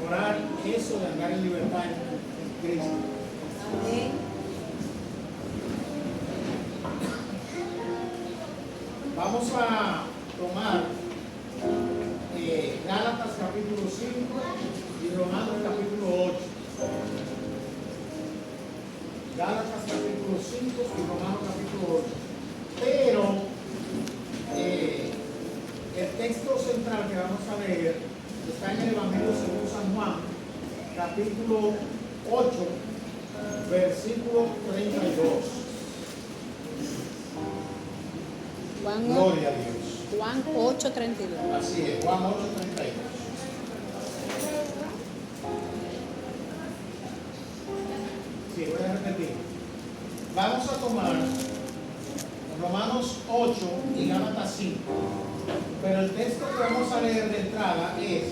lograr eso de andar en libertad en Cristo. Amén. Vamos a tomar Gálatas capítulo 5 y Romanos capítulo 8. Gálatas capítulo 5 y Romanos capítulo 8. Pero el texto central que vamos a leer está en el Evangelio según San Juan, capítulo 8, versículo 32. Gloria a Dios. Juan 8:32. Así es, Juan 8:32. Sí, voy a repetir. Vamos a tomar Romanos 8 y Gálatas 5. Pero el texto que vamos a leer de entrada es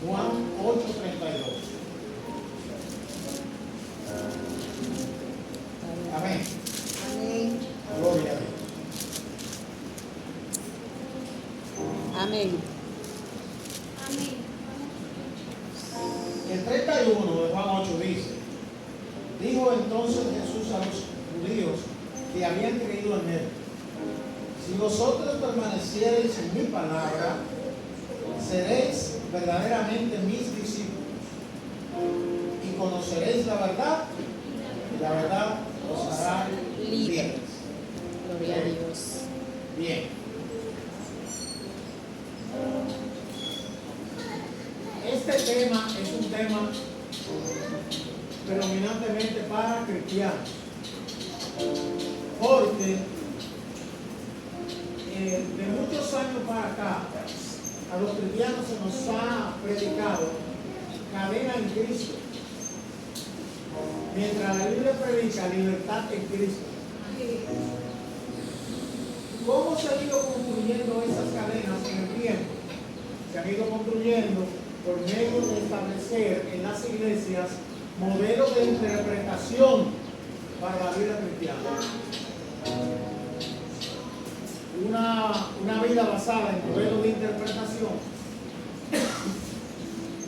Juan 8:32. Amén. Amén. Gloria a Dios. Amén. El 31 de Juan 8 dice: dijo entonces Jesús a los judíos que habían creído en él: si vosotros permaneciereis en mi palabra, seréis verdaderamente mis discípulos y conoceréis la verdad, y la verdad os hará libres. Gloria a Dios. Bien. Este tema es un tema predominantemente para cristianos, porque de muchos años para acá a los cristianos se nos ha predicado cadena en Cristo, mientras la Biblia predica libertad en Cristo. ¿Cómo se han ido construyendo esas cadenas en el tiempo? Se han ido construyendo por medio de establecer en las iglesias modelos de interpretación para la vida cristiana. Una vida basada en modelos de interpretación,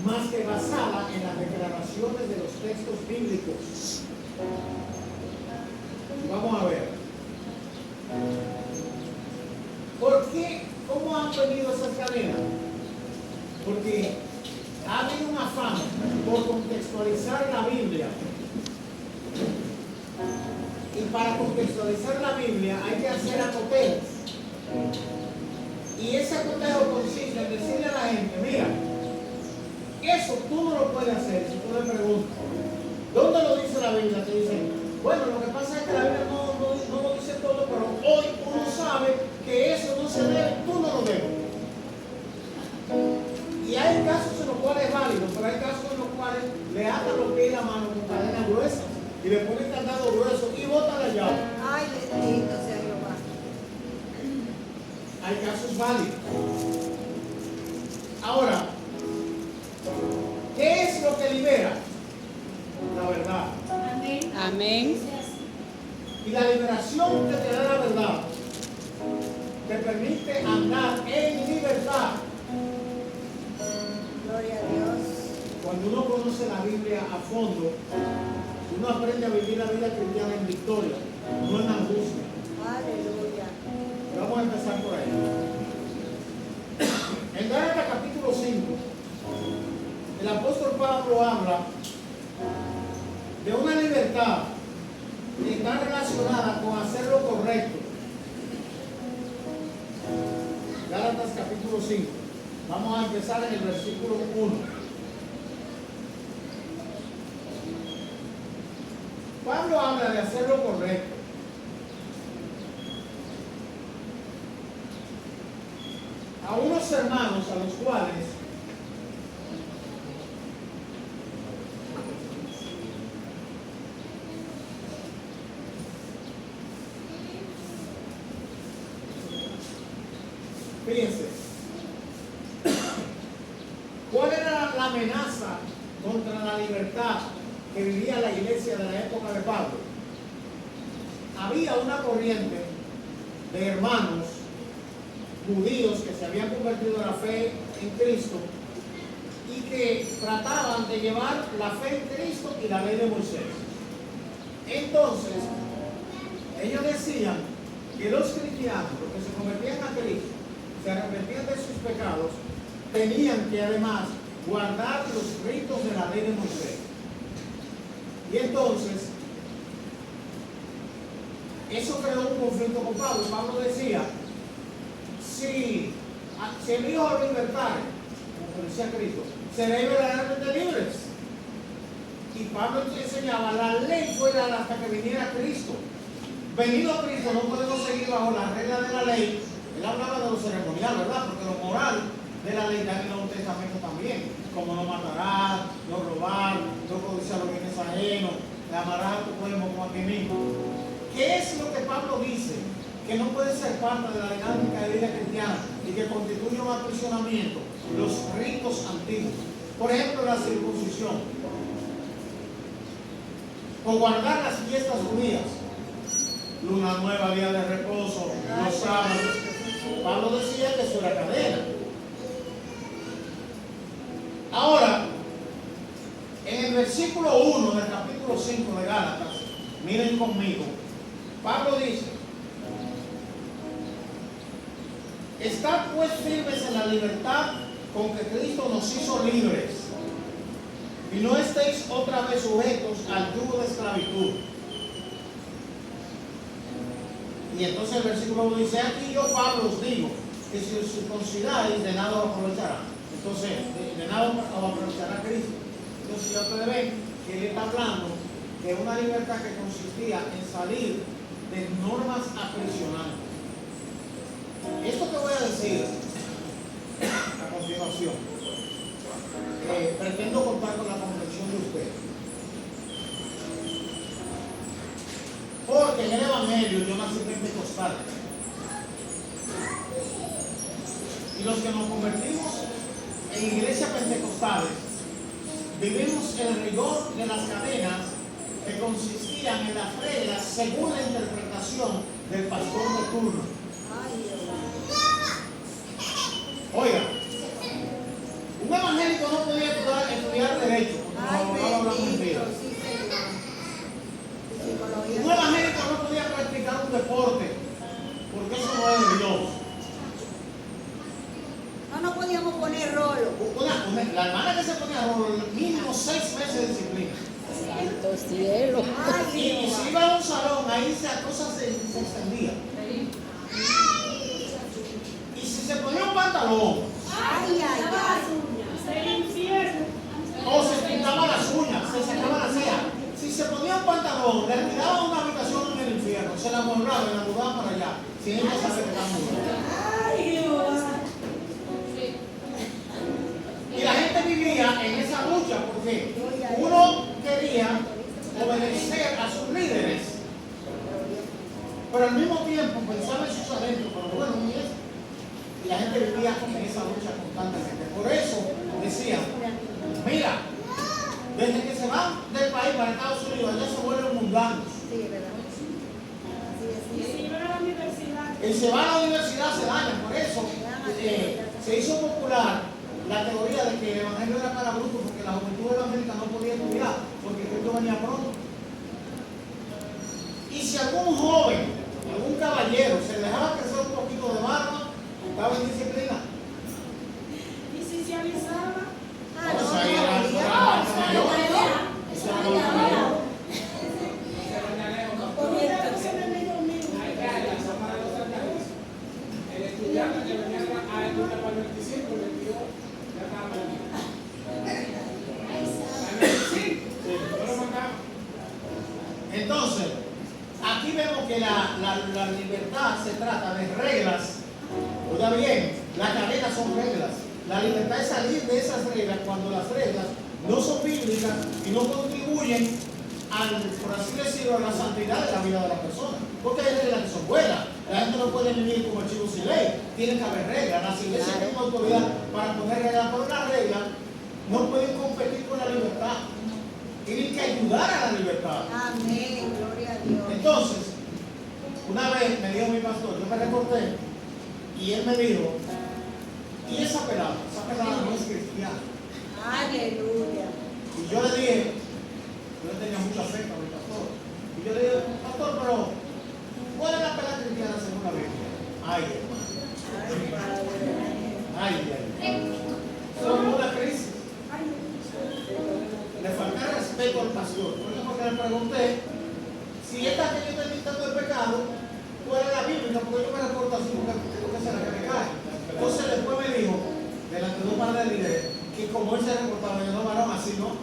más que basada en las declaraciones de los textos bíblicos. Vamos a ver. ¿Por qué? ¿Cómo han venido esas cadenas? Porque ha habido un afán por contextualizar la Biblia. Y para contextualizar la Biblia hay que hacer acotejos. Y ese acotejo consiste en decirle a la gente: mira, eso tú no lo puedes hacer. Si tú le preguntas, ¿dónde lo dice la Biblia? Te dicen: bueno, lo que pasa es que la Biblia no lo dice todo, pero hoy uno sabe que eso no se debe, tú no lo debes. Y hay casos en los cuales es válido, pero hay casos en los cuales le atan los pies y la mano con cadenas gruesas y le ponen candado grueso y botan la llave. Ay, bendito sea Jehová. Hay casos válidos. Ahora, ¿qué es lo que libera? La verdad. Amén. Y la liberación que te da la verdad te permite andar en libertad. Gloria a Dios. Cuando uno conoce la Biblia a fondo, uno aprende a vivir la vida cristiana en victoria, no en angustia. Aleluya. Vamos a empezar por ahí. En Gálatas capítulo 5, el apóstol Pablo habla de una libertad que está relacionada con hacer lo correcto. Gálatas capítulo 5. Vamos a empezar en el versículo 1. Pablo habla de hacer lo correcto. A unos hermanos a los cuales fíjense, ¿cuál era la amenaza contra la libertad que vivía la iglesia de la época de Pablo? Había una corriente de hermanos judíos que se habían convertido en la fe en Cristo y que trataban de llevar la fe en Cristo y la ley de Moisés. Entonces, ellos decían que los cristianos, los que se convertían a Cristo, se arrepentían de sus pecados, tenían que además guardar los ritos de la ley de Moisés. Y entonces, eso creó un conflicto con Pablo. Pablo decía, si el Hijo os libertare, como decía Cristo, seréis verdaderamente libres. Y Pablo enseñaba, la ley fue dada hasta que viniera Cristo. Venido Cristo, no podemos seguir bajo las reglas de la ley. Él hablaba de lo ceremonial, ¿verdad? Porque lo moral de la ley está en el Nuevo Testamento también. Como no matarás, no robar, no codiciar los bienes ajenos, le amarás a tu prójimo como a ti mismo. ¿Qué es lo que Pablo dice? Que no puede ser parte de la dinámica de vida cristiana y que constituye un aprisionamiento, los ritos antiguos. Por ejemplo, la circuncisión. O guardar las fiestas judías. Luna nueva, día de reposo, los sábados. Pablo decía que eso era cadena. Ahora, en el versículo 1 del capítulo 5 de Gálatas, miren conmigo, Pablo dice, estad pues firmes en la libertad con que Cristo nos hizo libres, y no estéis otra vez sujetos al yugo de esclavitud. Y entonces el versículo 1 dice, aquí yo Pablo os digo, que si os circuncidáis, de nada os aprovechará. Entonces, de nada os aprovechará Cristo. Entonces ya ustedes ven que él está hablando de una libertad que consistía en salir de normas aprisionantes. Esto que voy a decir a continuación, pretendo contar con la comprensión de ustedes. Porque en el Evangelio yo nací pentecostal. Y los que nos convertimos en iglesias pentecostales vivimos el rigor de las cadenas que consistían en las reglas según la interpretación del pastor de turno. Oiga, un evangélico no podía estudiar derecho, porque los abogados hablan mentiras. Un evangélico no podía practicar un deporte, porque eso no es de Dios. No podíamos poner rolo. La hermana que se ponía rolo, mínimo 6 meses de disciplina. Santo cielo. Y si iba a un salón, ahí la cosa se extendía. Y si se ponía un pantalón, o se pintaba las uñas, se sacaba la ceja. Si se ponía un pantalón, le retiraban una habitación en el infierno, se la amueblaba y la mudaban para allá, sin ella saber que estaba mudando. Y la gente vivía en esa lucha porque uno quería obedecer a sus líderes, pero al mismo tiempo pensaba en sus adentros, pero bueno, y eso. Y la gente vivía en esa lucha constantemente. Por eso decía, mira, desde que se van del país para Estados Unidos, allá se vuelven mundanos. Sí, ¿verdad? Y si van a la universidad. Y se va a la universidad, se dañan. Por eso se hizo popular la teoría de que el evangelio era para brutos, porque la juventud evangélica no podía estudiar, porque Cristo venía pronto. Y si algún joven, algún caballero, se dejaba crecer un poquito de barba, estaba en disciplina. Y si se avisaba. Eso ahí era la mayor. Eso era la mayor. El estudiante que venía a estudiar para el 25, el 22, ya estaba perdido. Entonces, aquí vemos que la libertad se trata de reglas. Oiga bien, las cadenas son reglas. La libertad es salir de esas reglas cuando las reglas no son bíblicas y no contribuyen por así decirlo, a la santidad de la vida de la persona. Porque hay reglas que son buenas. La gente no puede vivir como archivo sin ley. Tiene que haber reglas. Las iglesias tienen autoridad para poner reglas, pero las reglas no pueden competir con la libertad. Tienen que ayudar a la libertad. Amén, gloria a Dios. Entonces, una vez me dijo mi pastor, yo me recorté y él me dijo, y esa pelada no es cristiana. Son una crisis. Ay, Le falta respeto al pastor. Por eso porque le pregunté si esta que yo estoy dictando el pecado, ¿cuál es la Biblia? Porque yo me reporto así, porque será que me cae. Entonces después me dijo, delante de un padre de líder, que como él se reportaba, yo no, varón, así no.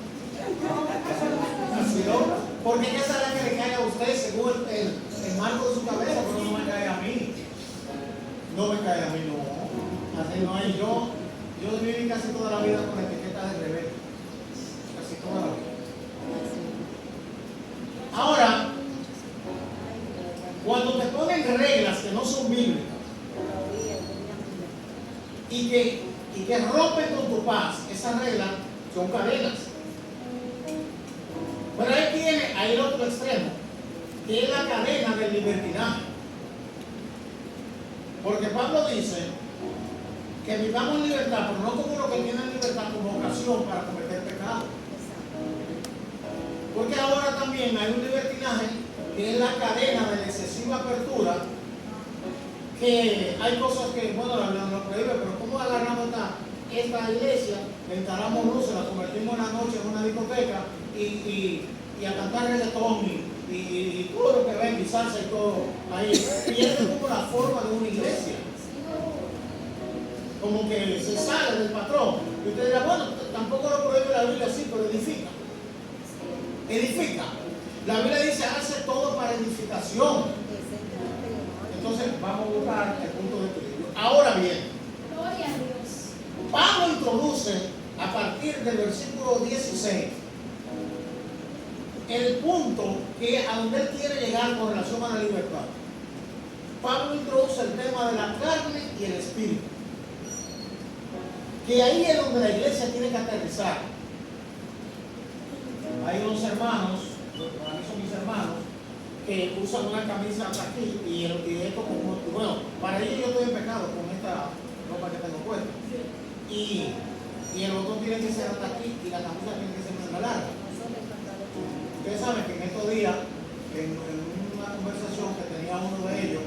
Así no. Porque qué será que le cae a usted según el marco de su cabeza, pero no me cae a mí. No me cae a mí, no. Así no hay. Yo viví casi toda la vida con la etiqueta de rebelde. Casi toda la vida. Ahora, cuando te ponen reglas que no son bíblicas y que rompen con tu paz, esas reglas son cadenas. Pero él tiene ahí el otro extremo, que es la cadena del libertinaje. Porque Pablo dice que vivamos en libertad, pero no como los que tienen libertad como ocasión para cometer pecado. Porque ahora también hay un libertinaje que es la cadena de la excesiva apertura, que hay cosas que, bueno, la Biblia no lo prohíbe, pero ¿cómo agarramos esta iglesia, le instalamos luces, la convertimos en la noche en una discoteca y a cantar reggaetón y todo lo que ven, y salsa y todo ahí? Y es como la forma de una iglesia. Como que se sale del patrón. Y usted dirá, bueno, tampoco lo prohíbe la Biblia así, pero edifica. Edifica. La Biblia dice, hace todo para edificación. Entonces, vamos a buscar el punto de equilibrio. Ahora bien, gloria a Dios. Pablo introduce a partir del versículo 16 el punto que a donde él quiere llegar con relación a la libertad. Pablo introduce el tema de la carne y el espíritu, que ahí es donde la iglesia tiene que aterrizar. Hay unos hermanos, para mí son mis hermanos, que usan una camisa hasta aquí y es como, bueno, para ellos yo estoy en pecado con esta ropa que tengo puesta. Y el botón tiene que ser hasta aquí y la camisa tiene que ser más larga. Ustedes saben que en estos días, en una conversación que tenía uno de ellos,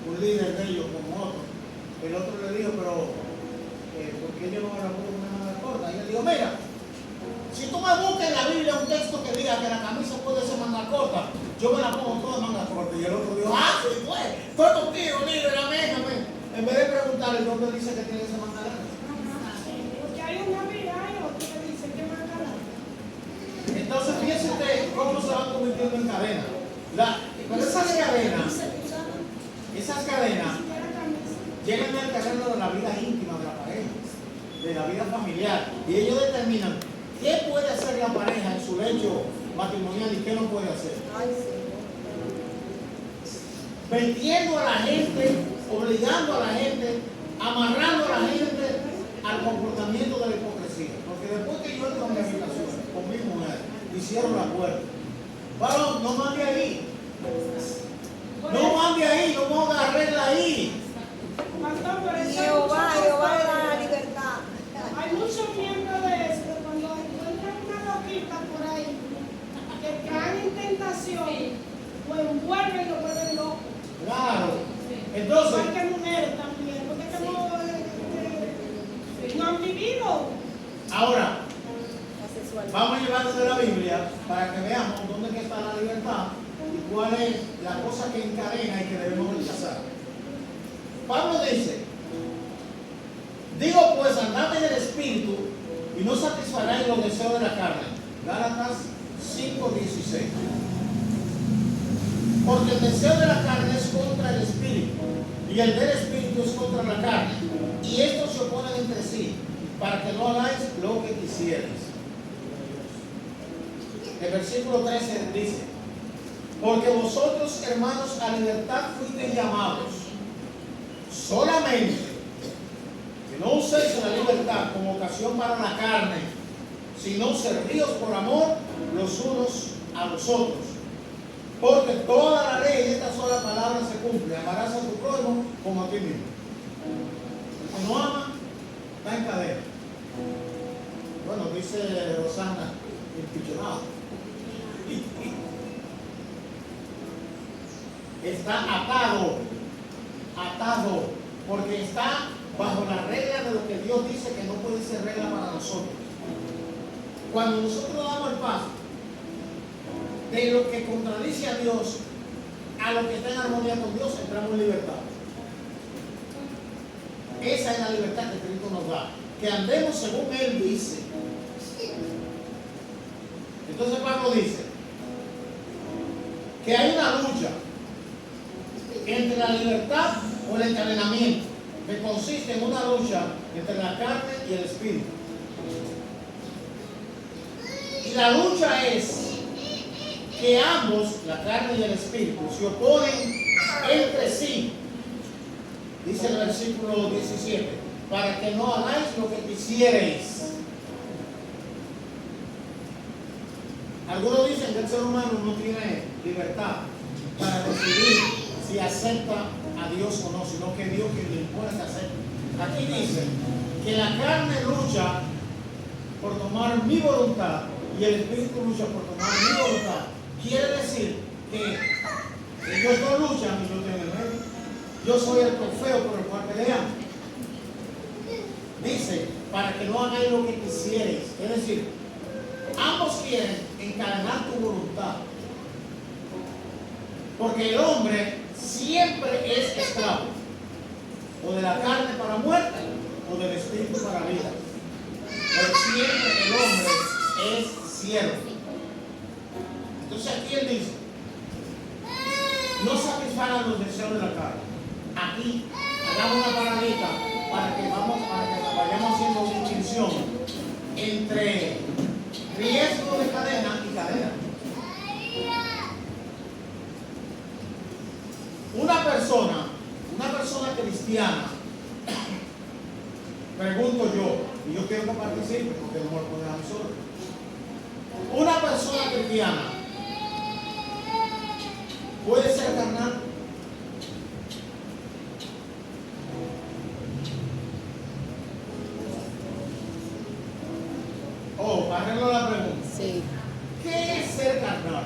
un líder de ellos con otro, el otro le dijo, pero ¿por qué yo no me la pongo con una manga corta? Y él dijo, mira, si tú me buscas en la Biblia un texto que diga que la camisa puede ser manga corta, yo me la pongo toda manga corta. Y el otro dijo, sí, pues, estoy contigo, líder, amén, amén. En vez de preguntarle dónde dice que tiene que ser manga larga. Porque hay una Biblia y otro que dice que va a ganar. Entonces, fíjense usted cómo se van convirtiendo en cadena. Pero esas cadenas llegan al terreno de la vida íntima de la pareja, de la vida familiar, y ellos determinan qué puede hacer la pareja en su lecho matrimonial y qué no puede hacer. Metiendo a la gente, obligando a la gente, amarrando a la gente al comportamiento de la hipocresía. Porque después que yo entro en mi habitación con mi mujer y cierro la puerta, varón, no mande ahí. No mande ahí, no ponga regla ahí. Pastor, pero eso hay Jehová, muchos Jehová le da pastores. la libertad. Hay muchos miembros de eso que cuando encuentran una loquita por ahí que caen en tentación, pues vuelven y lo vuelven loco. Claro. Entonces, Igual que mujeres también, porque es que no han vivido. ahora, La sexualidad. vamos a llevar desde la Biblia para que veamos dónde que está la libertad y cuál es la cosa que encadena y que debemos rechazar. Pablo dice, digo pues, andad en el espíritu y no satisfaráis los deseos de la carne. Gálatas 5:16. Porque el deseo de la carne es contra el espíritu y el del espíritu es contra la carne, y estos se oponen entre sí para que no hagáis lo que quisierais. El versículo 13 dice, porque vosotros, hermanos, a libertad fuisteis llamados, solamente que no uséis la libertad como ocasión para la carne, sino servíos por amor los unos a los otros. Porque toda la ley en esta sola palabra se cumple: amarás a tu prójimo como a ti mismo. El que no ama está en cadena. Bueno, dice Rosana, empichonado. Está atado, porque está bajo la regla de lo que Dios dice que no puede ser regla para nosotros. Cuando nosotros damos el paso de lo que contradice a Dios a lo que está en armonía con Dios, entramos en libertad. Esa es la libertad que Cristo nos da, que andemos según Él dice. Entonces Pablo dice que hay una lucha entre la libertad o el encadenamiento, que consiste en una lucha entre la carne y el espíritu. Y la lucha es que ambos, la carne y el espíritu, se oponen entre sí. Dice el versículo 17, para que no hagáis lo que quisierais. Algunos dicen que el ser humano no tiene libertad para decidir si acepta a Dios o no, sino que Dios que le impone que acepte. Aquí dice que la carne lucha por tomar mi voluntad y el espíritu lucha por tomar mi voluntad. Quiere decir que ellos no luchan y yo tengo el medio. Yo soy el trofeo por el cual pelean. Dice, para que no hagáis lo que quisierais. Es decir, ambos quieren encadenar tu voluntad. Porque el hombre siempre es esclavo. O de la carne para muerte, o del espíritu para vida. Pero siempre el hombre es siervo. Entonces aquí él dice, no satisfagan los deseos de la carne. Aquí hagamos una paradita para que vayamos haciendo una distinción entre riesgo de cadena y cadena. Una persona cristiana, pregunto yo, y yo quiero que participe porque no me lo ponen a nosotros. Una persona cristiana puede ser carnal. Arreglo la pregunta. Sí. ¿Qué es ser carnal?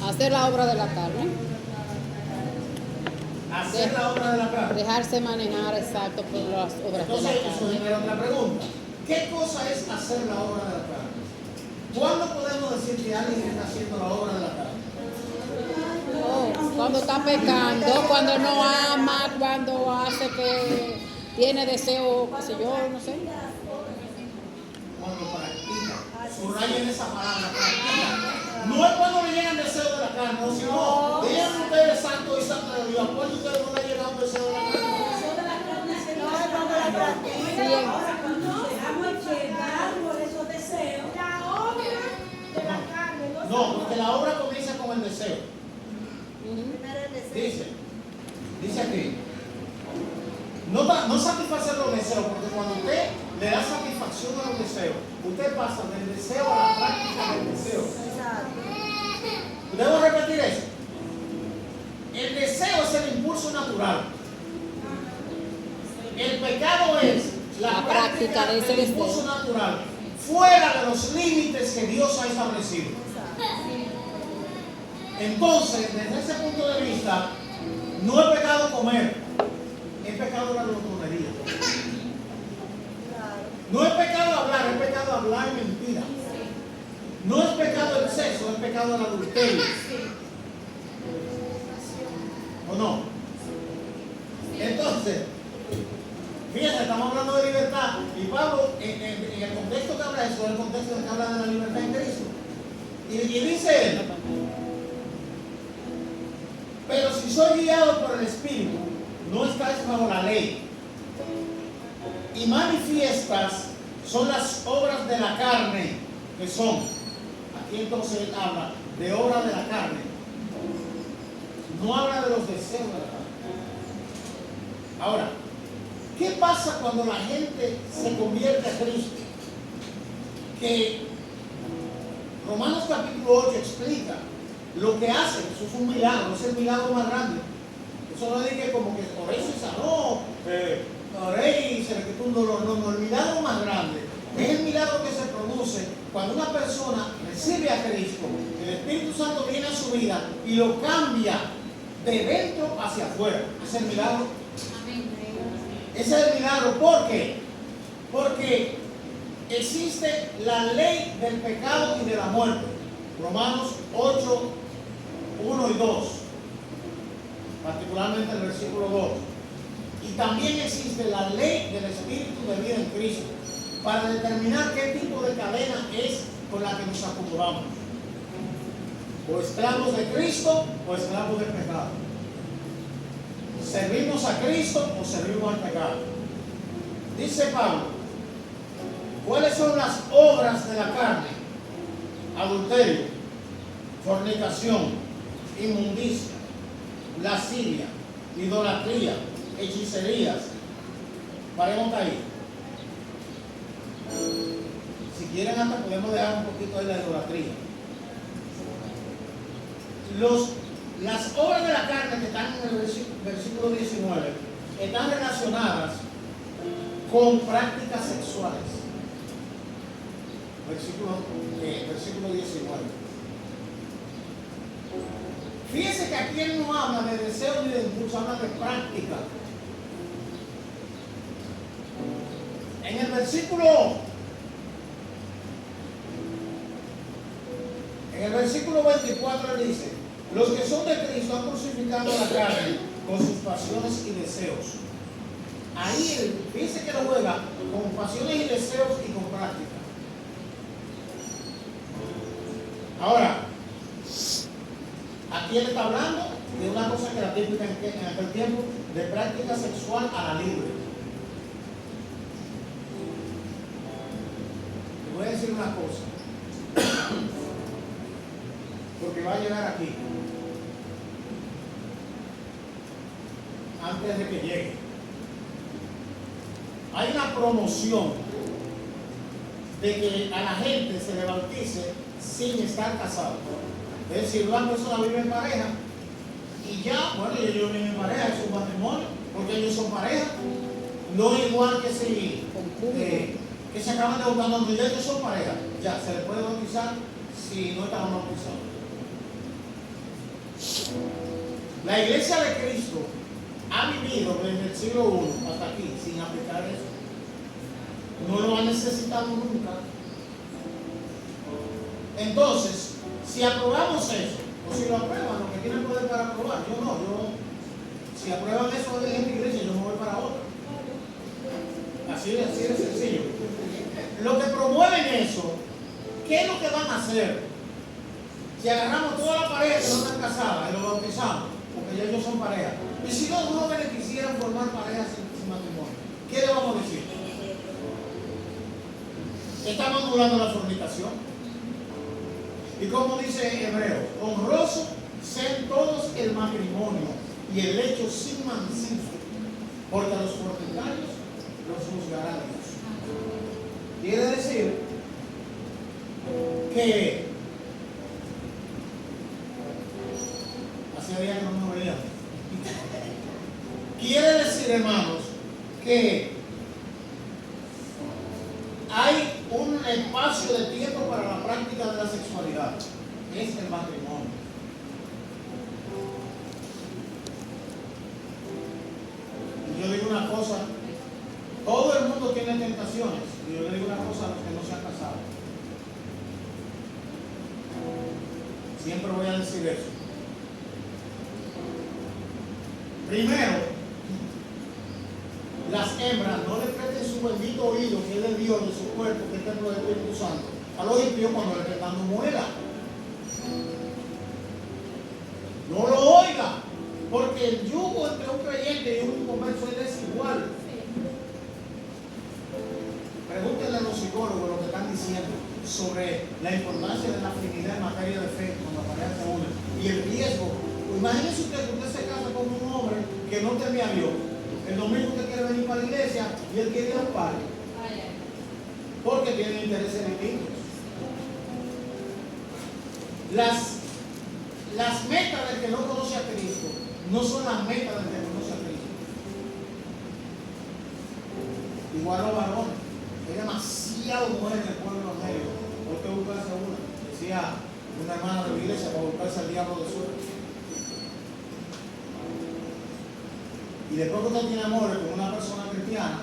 Hacer la obra de la carne. Hacer la obra de la carne. Dejarse manejar, exacto, por las obras Entonces, de la eso carne. genera otra pregunta. ¿Qué cosa es hacer la obra de la carne? ¿Cuándo podemos decir que alguien está haciendo la obra de la carne? Oh, cuando está pecando, cuando no ama, cuando hace que tiene deseo, qué sé yo, no sé. Cuando practica. Subrayen esa palabra, practica. No es cuando le llegan deseos de la carne, no, sino digan ustedes santo y santo de Dios. ¿Cuándo ustedes no le ha llegado un deseo de la carne? Ahora, cuando dejamos llevar por esos deseos, la obra de la carne. No, porque la obra comienza con el deseo. Dice aquí, no satisfacer los deseos, porque cuando usted le da satisfacción a los deseos, usted pasa del deseo a la práctica del deseo. ¿Debo repetir eso? El deseo es el impulso natural. El pecado es la práctica de ese del impulso natural, fuera de los límites que Dios ha establecido. Entonces, desde ese punto de vista, no es pecado comer, es pecado la glotonería. No es pecado hablar, es pecado hablar mentira. No es pecado el sexo, es pecado el adulterio. ¿O no? Entonces, fíjense, estamos hablando de libertad y Pablo, en el contexto que habla eso, es el contexto que habla de la libertad en Cristo. Y dice él, pero si soy guiado por el Espíritu, no estáis bajo la ley. Y manifiestas son las obras de la carne, que son, aquí entonces él habla de obras de la carne. No habla de los deseos de la carne. Ahora, ¿qué pasa cuando la gente se convierte a Cristo? Que Romanos capítulo 8 explica lo que hace. Eso es un milagro, es el milagro más grande. Eso no es que como que oréis y sanó, oréis y se le quitó un dolor. No, el milagro más grande es el milagro que se produce cuando una persona recibe a Cristo, el Espíritu Santo viene a su vida y lo cambia de dentro hacia afuera. Es el milagro. Ese es el milagro. ¿Por qué? Porque existe la ley del pecado y de la muerte. Romanos 8, 1 y 2. Particularmente el versículo 2. Y también existe la ley del espíritu de vida en Cristo, para determinar qué tipo de cadena es con la que nos acomodamos. O esclavos de Cristo o esclavos del pecado. ¿Servimos a Cristo o servimos al pecado? Dice Pablo, ¿cuáles son las obras de la carne? Adulterio, fornicación, inmundicia, lascivia, idolatría, hechicerías. Paremos ahí. Si quieren hasta podemos dejar un poquito de la idolatría. Las obras de la carne que están en el versículo 19 están relacionadas con prácticas sexuales. Versículo 19. Fíjense que aquí él no habla de deseo ni de impulso, habla de práctica. En el versículo 24 él dice: los que son de Cristo han crucificado la carne con sus pasiones y deseos. Ahí él dice que lo juega con pasiones y deseos y con práctica. Ahora, aquí él está hablando de una cosa que era típica en aquel tiempo, de práctica sexual a la libre. Le voy a decir una cosa, porque va a llegar aquí, antes de que llegue. Hay una promoción de que a la gente se le bautice sin estar casado. Es decir, una persona vive en pareja y ya, bueno, ellos viven en pareja, es un matrimonio, porque ellos son pareja. No es igual que si que se acaban de bautizar, donde ellos son pareja, ya se les puede bautizar si no están bautizados. La iglesia de Cristo ha vivido desde el siglo I hasta aquí sin aplicar eso. No lo ha necesitado nunca. Entonces, si aprobamos eso, o si lo aprueban, los que tienen poder para aprobar, si aprueban eso de la iglesia, yo me voy para otra. Así de sencillo. Lo que promueven eso, ¿qué es lo que van a hacer? Si agarramos toda la pareja que no están casadas y los bautizamos, porque ya ellos son pareja, y si los jóvenes quisieran formar parejas sin matrimonio, ¿qué le vamos a decir? Estamos anulando la fornicación. Y como dice Hebreos, honroso sean todos el matrimonio y el lecho sin mancilla, porque a los fornicarios los juzgará Dios. Quiere decir que hacía días que no nos veíamos. Quiere decir, hermanos, que hay un espacio de tiempo para la práctica de la sexualidad. Es el matrimonio. Y yo digo una cosa, todo el mundo tiene tentaciones. Y yo le digo una cosa a los que no se han casado. Siempre voy a decir eso. Primero, las hembras no le presten su bendito oído, que es de Dios, de su cuerpo, que es el templo del Espíritu Santo, a los impíos cuando le estén dando muela. No lo oiga, porque el yugo entre un creyente y un inconverso es desigual. Pregúntenle a los psicólogos lo que están diciendo sobre la importancia de la afinidad en materia de fe cuando aparece uno y el riesgo. Imagínense usted que usted se casa con un hombre que no teme a Dios. El domingo usted quiere venir para la iglesia y él quiere ir a un parque. Porque tienen intereses distintos. Las metas del que no conoce a Cristo no son las metas del que conoce a Cristo. Igual los varones. Hay demasiado mujeres en el pueblo medio. Hay que buscarse una. Decía una hermana de la iglesia, para buscarse al diablo de suerte. Y después que usted tiene amor con una persona cristiana,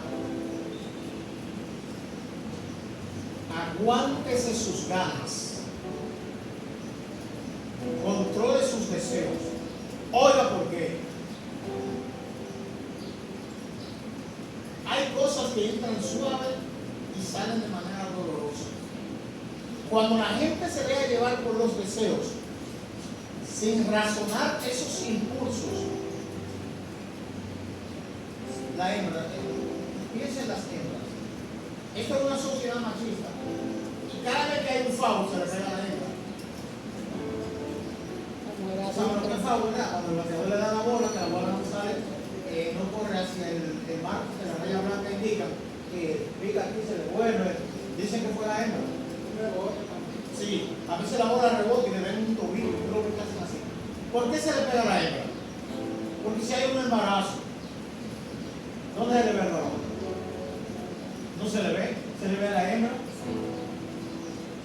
aguántese sus ganas, controle sus deseos. Oiga por qué. Hay cosas que entran suave y salen de manera dolorosa. Cuando la gente se deja llevar por los deseos, sin razonar esos impulsos, la hembra, piensen en las hembras. Esto es una sociedad machista. Y cada vez que hay un foul se le pega a la hembra. ¿Saben lo que es foul, verdad? Cuando el bateador le da la bola, que la bola no sale, no corre hacia el marco que la raya blanca indica, que pica aquí, se le vuelve. Dicen que fue la hembra. Sí, a veces la bola rebota y le ven un tobillo, y luego que hacen así. ¿Por qué se le pega a la hembra? Porque si hay un embarazo, ¿dónde se le ve el varón? No se le ve, se le ve a la hembra.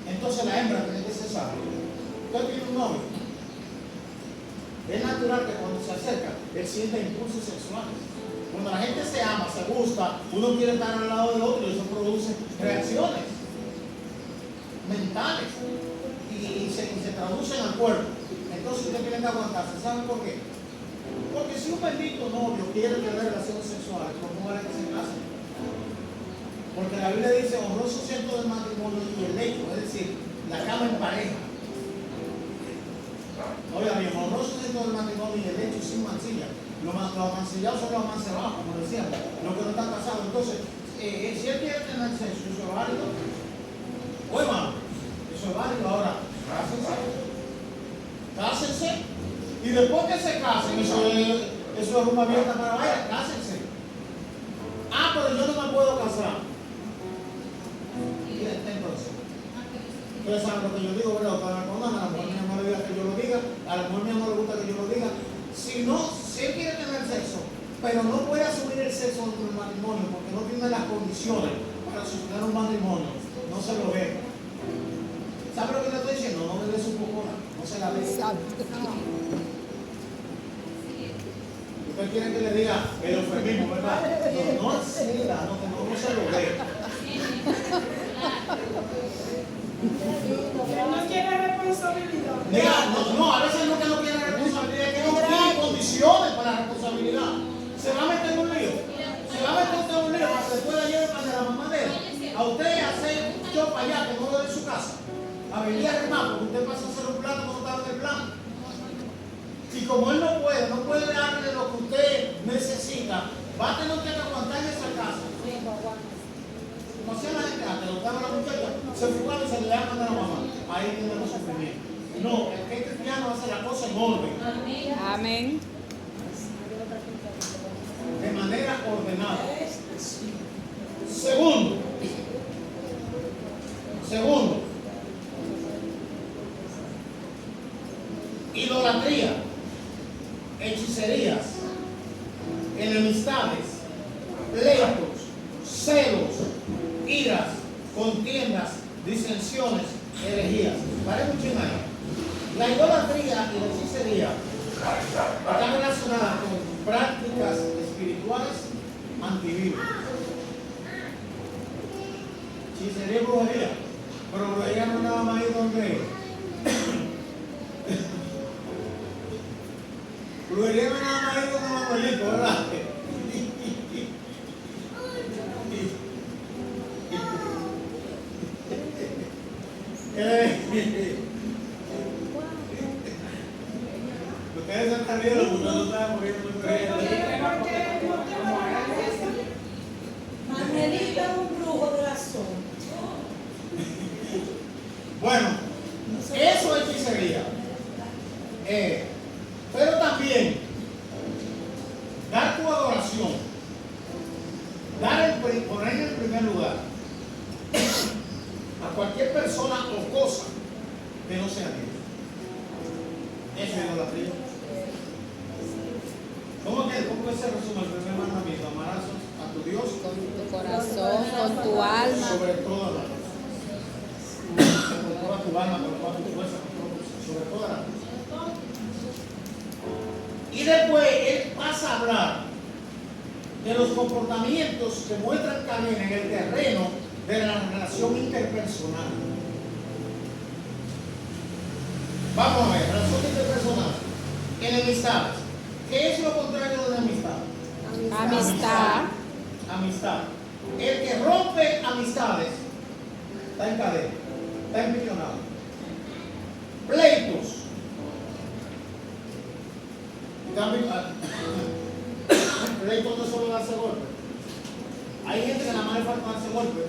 Entonces la hembra tiene que ser sabia. Usted tiene un novio. Es natural que cuando se acerca, él sienta impulsos sexuales. Cuando la gente se ama, se gusta, uno quiere estar al lado del otro y eso produce reacciones mentales y se traducen al cuerpo. Entonces usted tiene que aguantarse. ¿Saben por qué? Porque si un bendito novio quiere tener relaciones sexuales, ¿cómo vale que se casen? Porque la Biblia dice honroso centro del matrimonio y el lecho, es decir, la cama en pareja. Oiga bien, honroso centro del matrimonio y el lecho sin mancilla. Los mancillados son los amancebados, como decíamos, los que no están casados. Entonces, si él quiere tener sexo, eso es válido. Oye, hermano, eso es válido. Ahora, cásense. Y después que se casen, eso es rumba abierta para vaya, cásense. Ah, pero yo no me puedo casar. Y entonces, ustedes saben lo que yo digo, ¿verdad? Para a la mujer mía no le diga que yo lo diga, a la mujer mía no le gusta que yo lo diga. Si él quiere tener sexo, pero no puede asumir el sexo dentro del matrimonio porque no tiene las condiciones para sostener un matrimonio, no se lo ve. ¿Sabe lo que le estoy diciendo? No me dé su popona, no se la ve. Usted quiere que le diga el eufemismo, ¿verdad? No se lo ve. No quiere responsabilidad. Mira, no, a veces no que no quiere responsabilidad, es que no tiene condiciones para la responsabilidad. Se va a meter en un lío. Se va a meter en un lío para que después la lleve para la mamá de él. A usted hacer yo para allá, que no lo de su casa. A venir a remar, porque usted pasa a hacer un plano cuando estaba en el plan. Y como él no puede darle lo que usted necesita, va a tener usted que aguantar en esa casa. No sea la gente antes, lo que haga la muchacha, se fugaba y se le da a mandar a la mamá. Ahí tiene los sufrimientos. No, el que es cristiano hace la cosa en orden. Amén. De manera ordenada. Segundo, idolatría, hechicerías, enemistades, pleitos, celos, iras, contiendas, disensiones, herejías. Para mucho ahí. La idolatría y la hechicería están relacionadas con prácticas espirituales antibíblicas. Hechicería y brujería. Pero brujería no nada más ahí donde. Brujería no nada más ahí donde Manuelito, ¿verdad? Ustedes se están viendo, porque no saben por qué no Manuelito es un brujo de la zona. Bueno, eso es hechicería. Pero también dar tu adoración, poner en el primer lugar a cualquier persona o cosa que no sea Dios. Eso es idolatría. ¿Cómo que se resume el primer mandamiento? Amarás a tu Dios Con tu corazón, con tu alma. sobre todas las cosas. Con toda tu alma, con toda tu fuerza, sobre todas las cosas. Y después él pasa a hablar de los comportamientos que muestran Caín en el terreno de la relación interpersonal. Vamos a ver, relación interpersonal. Enemistades. ¿Qué es lo contrario de la amistad? Amistad. Amistad. El que rompe amistades está en cadena, está empillonado. Pleitos. Pleitos no es solo darse golpes. Hay gente que nada más le falta darse golpes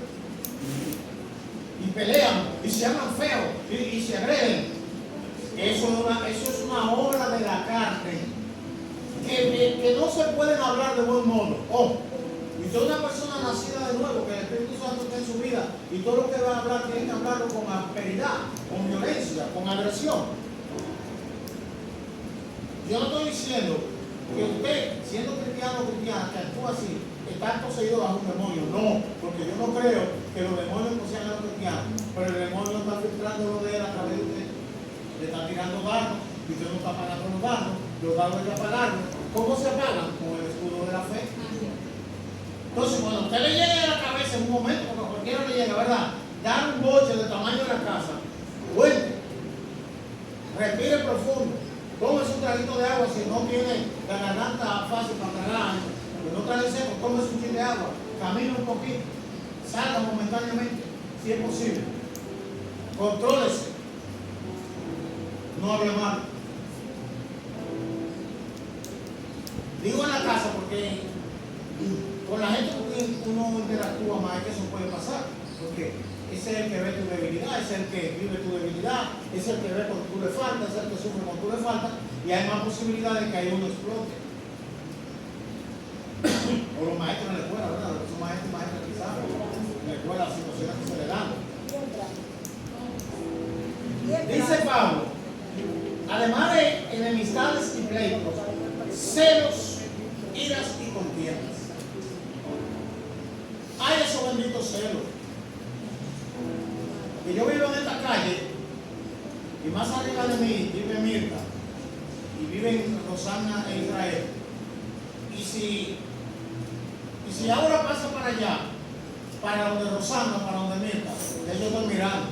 y pelean y se llaman feos y se agreden. Eso es una obra de la carne que no se pueden hablar de buen modo. Y usted es una persona nacida de nuevo, que el Espíritu Santo está en su vida, y todo lo que va a hablar tiene que hablarlo con asperidad, con violencia, con agresión. Yo no estoy diciendo que usted, siendo cristiano o cristiana, que actúa así, está poseído bajo un demonio. No, porque yo no creo que los demonios posean a los cristianos, pero el demonio está filtrando lo de él a través de usted. Le está tirando dardos, y usted no está pagando los dardos hay que apagarlos. ¿Cómo se apagan? Con el escudo de la fe. Entonces, cuando usted le llegue a la cabeza en un momento, porque a cualquiera le llega, ¿verdad? Dar un boche del tamaño de la casa, vuelve, respire profundo, tómese un traguito de agua si no tiene la garganta fácil para tragar, pero no trae seco, tómese un chin de agua, camine un poquito, salga momentáneamente, si es posible, contrólese, no hable mal. Digo en la casa porque con la gente con quien uno interactúa más es que eso puede pasar, porque ese es el que ve tu debilidad, ese es el que vive tu debilidad, ese es el que ve cuando tú le faltas, ese es el que sufre cuando tú le faltas, y hay más posibilidades de que ahí uno explote. O los maestros en la escuela, ¿verdad? Los maestros y maestras quizás, en la escuela las situaciones que se le dan. Dice Pablo, además de enemistades y pleitos, celos, iras y contiendas. Hay esos benditos celos. Que yo vivo en esta calle y más arriba de mí vive Mirta y viven Rosana e Israel. Y si ahora pasa para allá, para donde Rosana, para donde Mirta, ellos están mirando,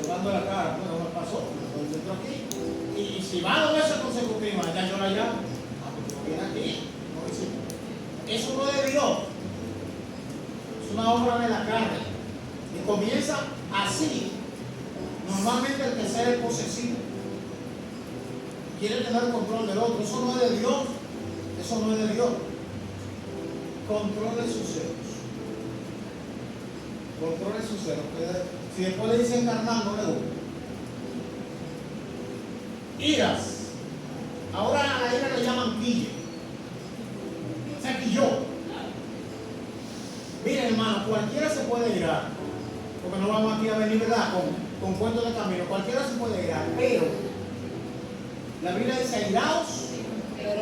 mirando la cara, bueno, me pasó, me entró aquí. Y si va 2 veces consecutivas, ya yo la llamo. Viene aquí. Eso no es de Dios. Es una obra de la carne. Y comienza así. Normalmente el tercer es posesivo. Quiere tener control del otro. Eso no es de Dios. Eso no es de Dios. Controle sus celos. Controle sus celos. Si después le dicen carnal, no le gusta. Iras. Ahora a la ira le llaman quille. Se quilló. Miren, hermano, cualquiera se puede irar. Porque no vamos aquí a venir, ¿verdad? Con cuentos de camino. Cualquiera se puede irar. Pero la Biblia dice: iraos,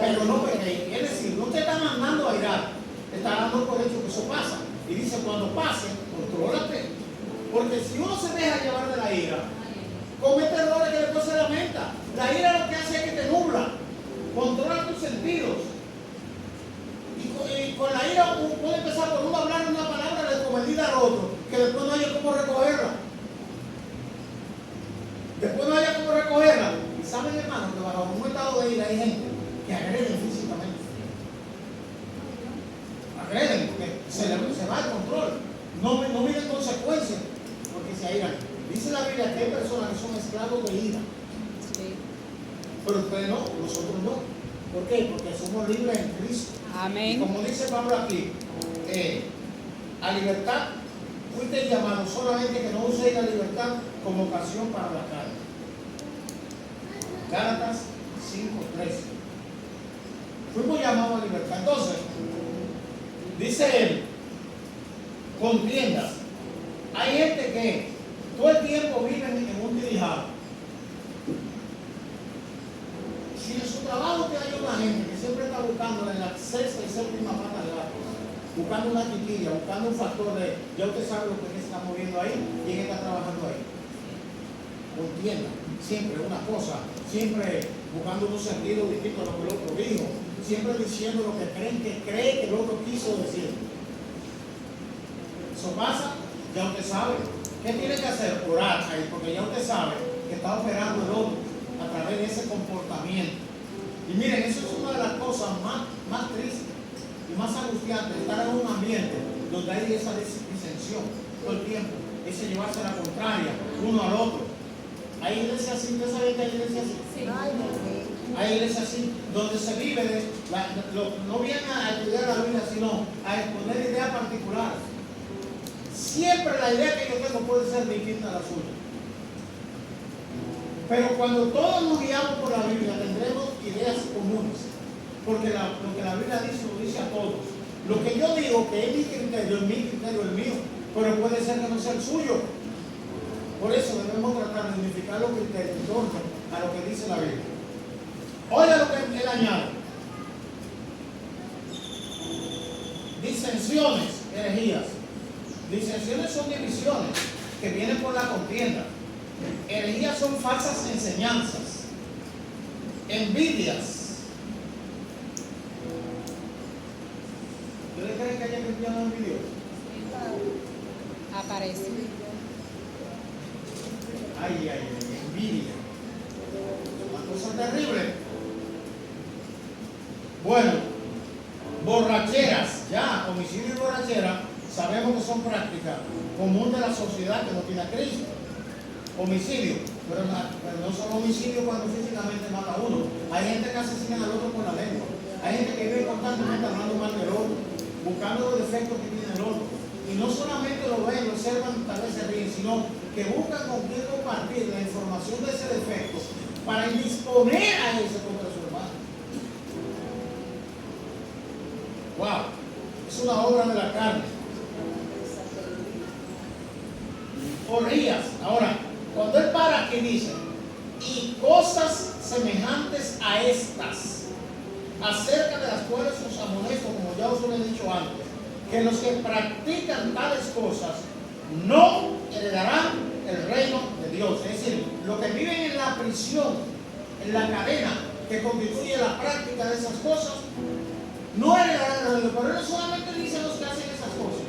pero no pequéis. Es decir, no te está mandando a irar. Te está dando por hecho que eso pasa. Y dice: cuando pase, contrólate. Porque si uno se deja llevar de la ira, comete errores que después se lamenta. La ira lo que hace es que te nubla. Controla tus sentidos. Y con la ira uno puede empezar por uno hablar una palabra descomedida al otro, que después no haya cómo recogerla. Después no haya cómo recogerla. Y saben, hermano, que bajo un estado de ira hay gente que agreden físicamente. Agreden, porque se va el control. No miden consecuencias, porque se airan. Dice la Biblia que hay personas que son esclavos de ira. Sí. Pero ustedes no, nosotros no. ¿Por qué? Porque somos libres en Cristo. Amén. Y como dice Pablo aquí, a libertad fuiste llamado, solamente que no uséis la libertad como ocasión para la carne. Gálatas 5:13. Fuimos llamados a libertad. Entonces, dice él, contiendas. Hay gente que todo el tiempo vive en un dirijado. Si en su trabajo que hay una gente que siempre está buscando en la 6ª y 7ª pata del gato, buscando una chiquilla, buscando un factor de, ya usted sabe lo que se está moviendo ahí, quién está trabajando ahí. Contienda, siempre una cosa, siempre buscando un sentido distinto a lo que el otro dijo, siempre diciendo lo que creen que cree que el otro quiso decir. Eso pasa, ya usted sabe. ¿Qué tiene que hacer? Orar ahí, porque ya usted sabe que está operando el otro a través de ese comportamiento. Y miren, eso es una de las cosas más tristes y más angustiantes, estar en un ambiente donde hay esa disensión todo el tiempo, ese llevarse a la contraria uno al otro. Hay iglesias así, ¿usted sabe que hay iglesias así? Sí. Hay iglesias así, donde se vive, no vienen a estudiar la Biblia, sino a exponer ideas particulares. Siempre la idea que yo tengo puede ser distinta a la suya. Pero cuando todos nos guiamos por la Biblia, tendremos ideas comunes. Porque lo que la Biblia dice, lo dice a todos. Lo que yo digo que es mi criterio, el mío, pero puede ser que no sea el suyo. Por eso debemos tratar de unificar los criterios en torno a lo que dice la Biblia. Oiga lo que él añade. Disensiones, herejías. Disensiones son divisiones que vienen por la contienda. Herejías son falsas enseñanzas, envidias. ¿Ustedes creen que haya cristianos envidiosos? Aparece. Ay, envidia. Una cosa terrible. Bueno, borracheras, ya, homicidio y borrachera, sabemos que son prácticas comunes de la sociedad que no tiene a Cristo. Homicidio, pero no solo homicidio cuando físicamente mata a uno. Hay gente que asesina al otro con la lengua. Hay gente que vive constantemente hablando mal del otro, buscando los defectos que tiene el otro. Y no solamente lo ven, lo observan, tal vez se ríen, sino que buscan con quién compartir la información de ese defecto para indisponer a ese contra su hermano. Wow, es una obra de la carne. Orgías. Ahora, cuando él para aquí dice, y cosas semejantes a estas, acerca de las cuales os amonesto, como ya os lo he dicho antes, que los que practican tales cosas no heredarán el reino de Dios. Es decir, los que viven en la prisión, en la cadena que constituye la práctica de esas cosas, no heredarán el reino. Pero no solamente dice los que hacen esas cosas,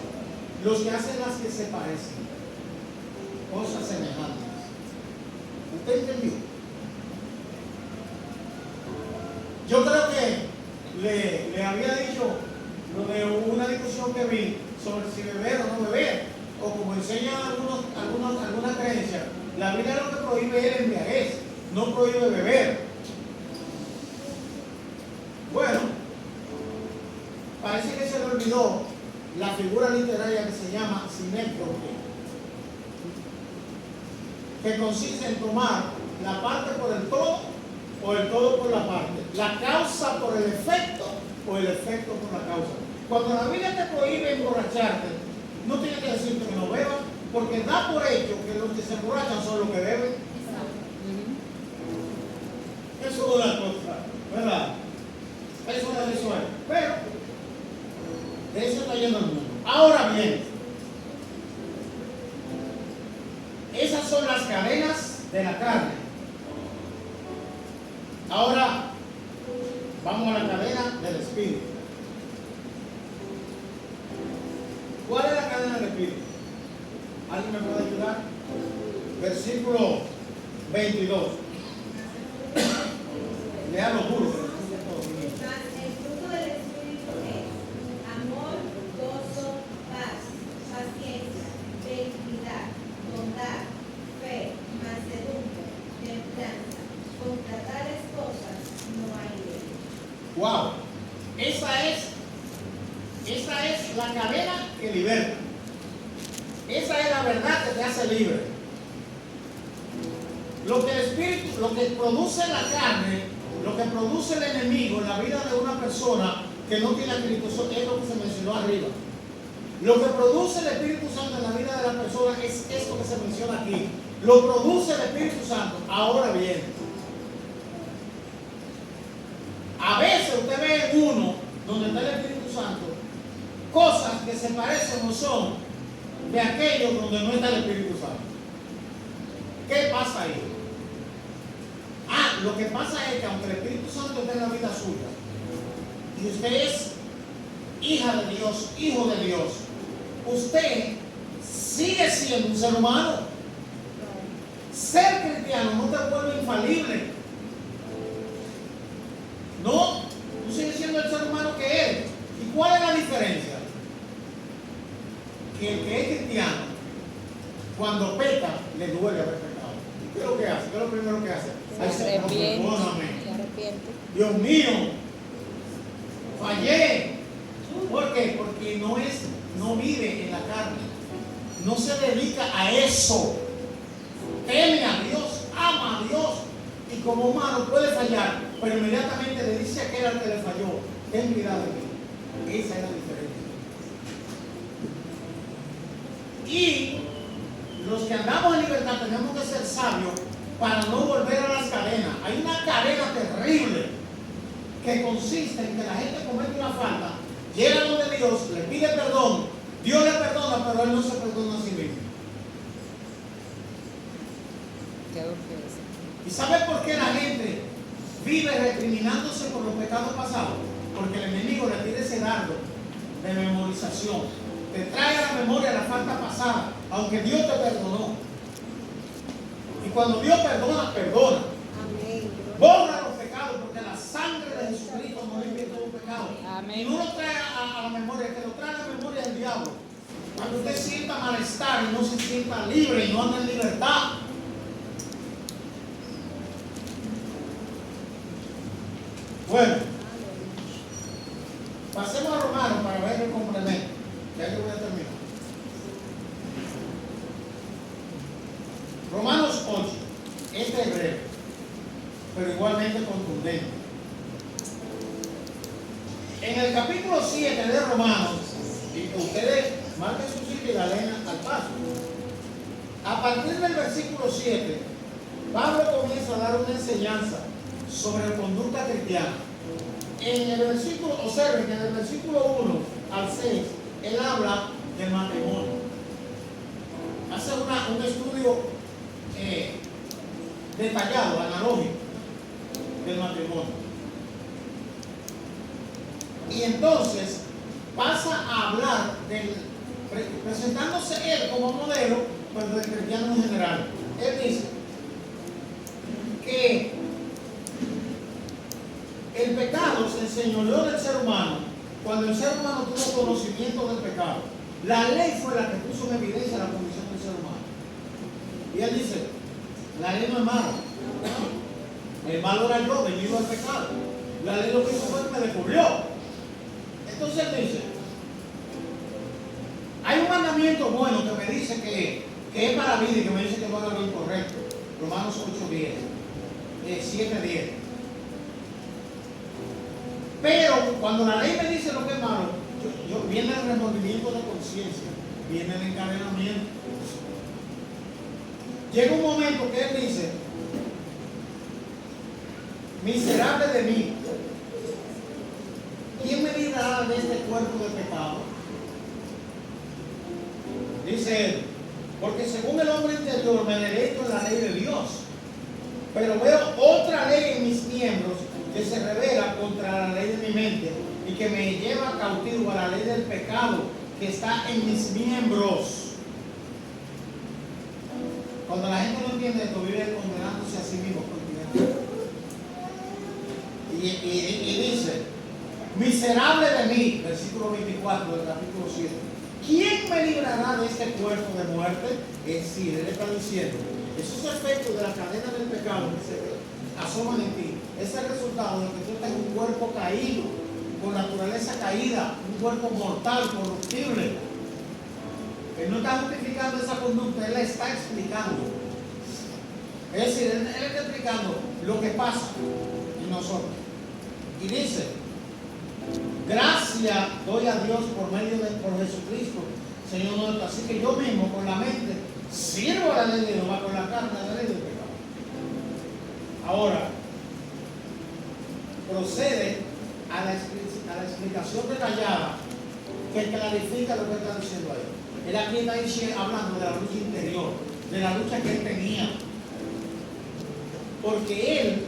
los que hacen las que se parecen, cosas semejantes. ¿Usted entendió? Yo creo que le había dicho lo de una discusión que vi sobre si beber o no beber, o como enseñan algunas creencias, la Biblia lo que prohíbe es el embriaguez, no prohíbe beber. Bueno, parece que se le olvidó la figura literaria que se llama sinécdoque, que consiste en tomar la parte por el todo o el todo por la parte, la causa por el efecto o el efecto por la causa. Cuando la Biblia te prohíbe emborracharte, no tiene que decirte que no bebas, porque da por hecho que los que se emborrachan son los que beben. Eso es una cosa, ¿verdad? Eso es eso. Pero de eso está yendo el mundo. Ahora bien, esas son las cadenas de la carne. Ahora vamos a la cadena del espíritu. ¿Cuál es la cadena del espíritu? ¿Alguien me puede ayudar? Versículo 22. Léalo duro. El fruto del Espíritu es amor, gozo, paz, paciencia, benignidad, bondad, fe, mansedumbre, templanza. Contra tales cosas no hay ley. Wow. Esa es la cadena que liberta. Esa es la verdad que te hace libre. Lo que el espíritu, lo que produce la carne, lo que produce el enemigo en la vida de una persona que no tiene Espíritu Santo, es lo que se mencionó arriba. Lo que produce el Espíritu Santo en la vida de la persona es esto que se menciona aquí. Lo produce el Espíritu Santo. Ahora bien, a veces usted ve en uno donde está el Espíritu Santo cosas que se parecen o son de aquellos donde no está el Espíritu Santo. ¿Qué pasa ahí? Lo que pasa es que aunque el Espíritu Santo esté en la vida suya, y usted es hija de Dios, hijo de Dios, usted sigue siendo un ser humano. Ser cristiano no te vuelve infalible. No, tú sigues siendo el ser humano que eres. ¿Y cuál es la diferencia? Que el que es cristiano, cuando peca, le duele haber pecado. ¿Qué es lo que hace? ¿Qué es lo primero que hace? Ay, Se Señor, arrepiente. perdóname. Se arrepiente. Dios mío, fallé. ¿Por qué? Porque no vive en la carne. No se dedica a eso. Teme a Dios, ama a Dios. Y como humano puede fallar, pero inmediatamente le dice a aquel al que le falló: ten piedad de mí. Esa es la diferencia. Y los que andamos en libertad tenemos que ser sabios para no volver a las cadenas. Hay una cadena terrible que consiste en que la gente comete una falta, llega donde Dios, le pide perdón, Dios le perdona, pero él no se perdona a sí mismo. Qué ofensa. ¿Y sabe por qué la gente vive recriminándose por los pecados pasados? Porque el enemigo le tira ese dardo de memorización. Te trae a la memoria la falta pasada, aunque Dios te perdonó. Y cuando Dios perdona, perdona. Borra los pecados, porque la sangre de Jesucristo no limpia todo pecado. Amén. Y no lo trae a la memoria, que lo trae a la memoria del diablo. Cuando usted sienta malestar y no se sienta libre y no anda en libertad. Bueno, pasemos a Romanos para ver el complemento. Ya yo voy a terminar. Romanos 8. Este es breve, pero igualmente contundente. En el capítulo 7 de Romanos, y ustedes marquen su sitio y la leen al paso. A partir del versículo 7, Pablo comienza a dar una enseñanza sobre la conducta cristiana. En el versículo, observen que en el versículo 1 al 6, él habla del matrimonio. Hace un estudio detallado, analógico del matrimonio. Y entonces pasa a hablar presentándose él como modelo, pero del cristiano en general. Él dice que el pecado se enseñoreó del ser humano cuando el ser humano tuvo conocimiento del pecado. La ley fue la que puso en evidencia la condición del ser humano. Y él dice: la ley no es mala. El malo era yo, venido al pecado. La ley lo que hizo fue que me descubrió. Entonces él dice: hay un mandamiento bueno que me dice que es para vida y que me dice que no haga lo incorrecto. Romanos 8:10, 7:10. Pero cuando la ley me dice lo que es malo, viene el remordimiento de conciencia, viene el encadenamiento. Llega un momento que él dice: miserable de mí, ¿quién me librará de este cuerpo de pecado? Dice él: porque según el hombre interior me deleito en la ley de Dios, pero veo otra ley en mis miembros que se revela contra la ley de mi mente y que me lleva cautivo a la ley del pecado que está en mis miembros. Cuando la gente no entiende esto, vive condenándose a sí mismo continuamente. Y dice: miserable de mí, versículo 24 del capítulo 7, ¿quién me librará de este cuerpo de muerte? Es decir, él está diciendo, esos efectos de la cadena del pecado que se asoman en ti, es el resultado de que tú tengas un cuerpo caído, con naturaleza caída, un cuerpo mortal, corruptible. Él no está justificando esa conducta, él la está explicando. Es decir, él está explicando lo que pasa en nosotros. Y dice: gracias doy a Dios por Jesucristo, Señor nuestro. Así que yo mismo con la mente sirvo a la ley de Dios, con la carne a la ley del pecado. Ahora, procede a la explicación detallada que clarifica lo que está diciendo ahí. Él aquí está hablando de la lucha interior, de la lucha que él tenía. Porque él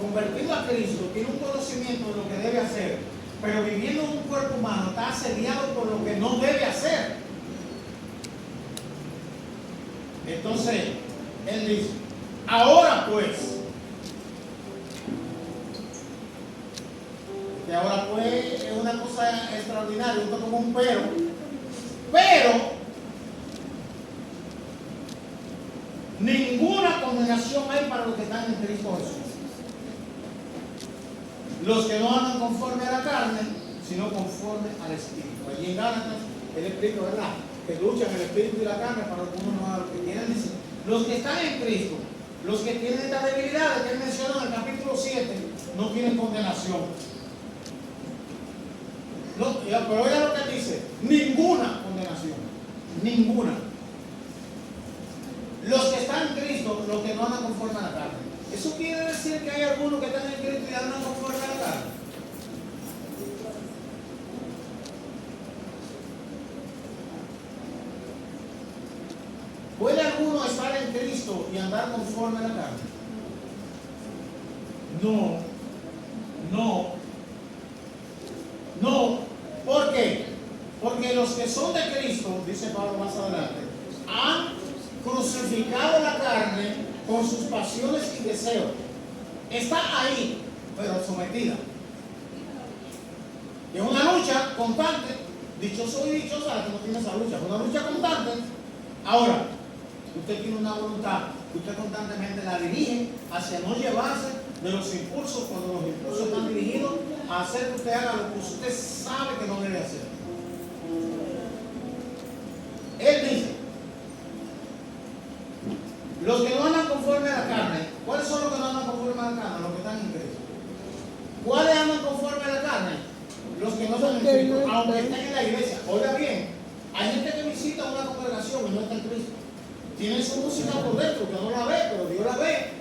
convertido a Cristo, tiene un conocimiento de lo que debe hacer, pero viviendo en un cuerpo humano está asediado por lo que no debe hacer. Entonces, él dice, ahora pues, que ahora pues es una cosa extraordinaria, esto como un pero ninguna condenación hay para los que están en Cristo Jesús. Los que no andan conforme a la carne, sino conforme al Espíritu. Allí en Gálatas, el Espíritu, ¿verdad? Que luchan el Espíritu y la carne para que uno no haga lo que quieren decir. Los que están en Cristo, los que tienen estas debilidades que él mencionó en el capítulo 7, no tienen condenación. No, pero oiga lo que él dice, ninguna condenación, ninguna. Los que están en Cristo, los que no andan conforme a la carne. ¿Eso quiere decir que hay algunos que están en Cristo y andan conforme a la carne? ¿Puede alguno estar en Cristo y andar conforme a la carne? No. ¿Por qué? Porque los que son de Cristo, dice Pablo más adelante, han crucificado la carne con sus pasiones y deseos. Está ahí, pero sometida. Es una lucha constante. Dichoso y dichosa la que no tiene esa lucha. Es una lucha constante. Ahora, usted tiene una voluntad, usted constantemente la dirige hacia no llevarse de los impulsos, cuando los impulsos están dirigidos a hacer que usted haga lo que usted sabe que no debe hacer. Él dice, los que no andan conforme a la carne, ¿cuáles son los que no andan conforme a la carne? Los que están en Cristo. ¿Cuáles andan conforme a la carne? Los que no están en Cristo, aunque estén en la iglesia. Oiga bien, hay gente que visita una congregación y no está en Cristo. Tienen su música por dentro, que no la ve, pero Dios la ve.